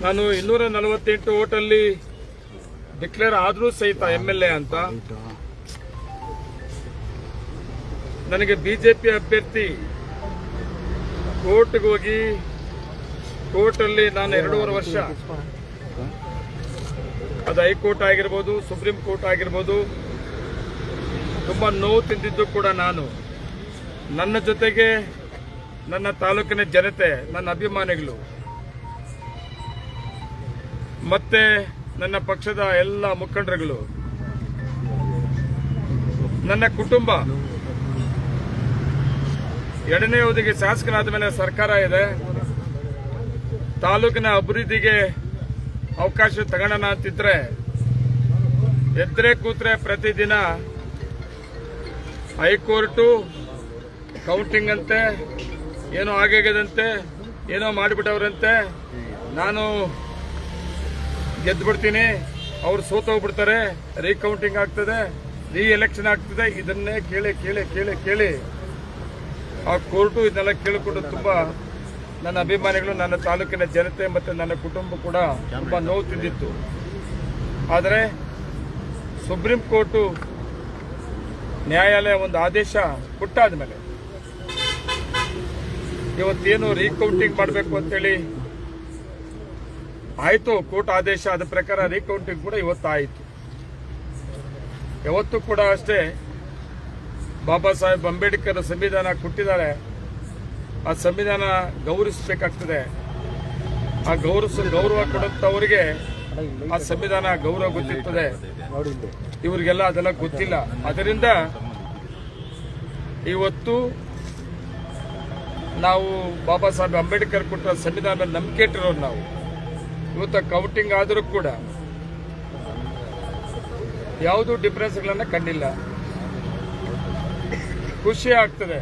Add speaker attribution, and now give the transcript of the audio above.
Speaker 1: ನಾನು 248 ಓಟಲ್ಲಿ ಡಿಕ್ಲೇರ್ ಆದ್ರೂ ಸಹಿತ MLA ಅಂತ ನನಗೆ ಬಿಜೆಪಿ ಅಭ್ಯರ್ಥಿ ಕೋರ್ಟ್ಗೆ ಹೋಗಿ ಕೋರ್ಟಲ್ಲಿ ನಾನು 2.5 ವರ್ಷ, ಅದು ಹೈಕೋರ್ಟ್ ಆಗಿರ್ಬೋದು, ಸುಪ್ರೀಂ ಕೋರ್ಟ್ ಆಗಿರ್ಬೋದು, ತುಂಬಾ ನೋವು ತಿಂದಿದ್ದು ಕೂಡ ನಾನು. ನನ್ನ ಜೊತೆಗೆ ನನ್ನ ತಾಲೂಕಿನ ಜನತೆ, ನನ್ನ ಅಭಿಮಾನಿಗಳು, ಮತ್ತೆ ನನ್ನ ಪಕ್ಷದ ಎಲ್ಲ ಮುಖಂಡರುಗಳು, ನನ್ನ ಕುಟುಂಬ, ಎರಡನೇ ಅವಧಿಗೆ ಶಾಸಕನಾದ ಮೇಲೆ ಸರ್ಕಾರ ಇದೆ, ತಾಲೂಕಿನ ಅಭಿವೃದ್ಧಿಗೆ ಅವಕಾಶ ತಗೋಣ ಅಂತಿದ್ರೆ ಎದ್ರೆ ಕೂತ್ರೆ ಪ್ರತಿದಿನ ಹೈಕೋರ್ಟು ಕೌಂಟಿಂಗ್ ಅಂತೆ, ಏನೋ ಆಗದಂತೆ, ಏನೋ ಮಾಡಿಬಿಟ್ಟವ್ರಂತೆ, ನಾನು ಗೆದ್ದುಬಿಡ್ತೀನಿ, ಅವ್ರು ಸೋತೋಗ್ಬಿಡ್ತಾರೆ, ರೀಕೌಂಟಿಂಗ್ ಆಗ್ತದೆ, ರೀ ಎಲೆಕ್ಷನ್ ಆಗ್ತದೆ. ಇದನ್ನೇ ಕೇಳಿ ಕೇಳಿ ಕೇಳಿ ಕೇಳಿ ಆ ಕೋರ್ಟು ಇದನ್ನೆಲ್ಲ ಕೇಳಿಕೊಂಡು ತುಂಬಾ ನನ್ನ ಅಭಿಮಾನಿಗಳು, ನನ್ನ ತಾಲೂಕಿನ ಜನತೆ ಮತ್ತು ನನ್ನ ಕುಟುಂಬ ಕೂಡ ತುಂಬಾ ನೋವು ತಿಂದಿತ್ತು. ಆದರೆ ಸುಪ್ರೀಂ ಕೋರ್ಟು ನ್ಯಾಯಾಲಯ ಒಂದು ಆದೇಶ ಕೊಟ್ಟಾದ ಮೇಲೆ ಇವತ್ತೇನು ರೀಕೌಂಟಿಂಗ್ ಮಾಡಬೇಕು ಅಂತೇಳಿ ಆಯಿತು, ಕೋರ್ಟ್ ಆದೇಶ ಆದ ಪ್ರಕಾರ ರೀಕೌಂಟಿಂಗ್ ಕೂಡ ಇವತ್ತು ಆಯಿತು. ಯಾವತ್ತೂ ಕೂಡ ಅಷ್ಟೇ ಬಾಬಾ ಸಾಹೇಬ್ ಅಂಬೇಡ್ಕರ್ ಸಂವಿಧಾನ ಕೊಟ್ಟಿದ್ದಾರೆ, ಆ ಸಂವಿಧಾನ ಗೌರವಿಸಬೇಕಾಗ್ತದೆ. ಆ ಗೌರವ ಕೊಡುತ್ತವರಿಗೆ ಆ ಸಂವಿಧಾನ ಗೌರವ ಗೊತ್ತಿರ್ತದೆ, ಇವರಿಗೆಲ್ಲ ಅದೆಲ್ಲ ಗೊತ್ತಿಲ್ಲ. ಅದರಿಂದ ಇವತ್ತು ನಾವು ಬಾಬಾ ಸಾಹೇಬ್ ಅಂಬೇಡ್ಕರ್ ಕೊಟ್ಟ ಸಂವಿಧಾನ ಮೇಲೆ ನಂಬಿಕೆ ಇಟ್ಟಿರೋರು ನಾವು. ಇವತ್ತು ಕೌಂಟಿಂಗ್ ಆದರೂ ಕೂಡ ಯಾವುದೂ ಡಿಫರೆನ್ಸ್ಗಳನ್ನ ಕಂಡಿಲ್ಲ. ಖುಷಿ ಆಗ್ತದೆ.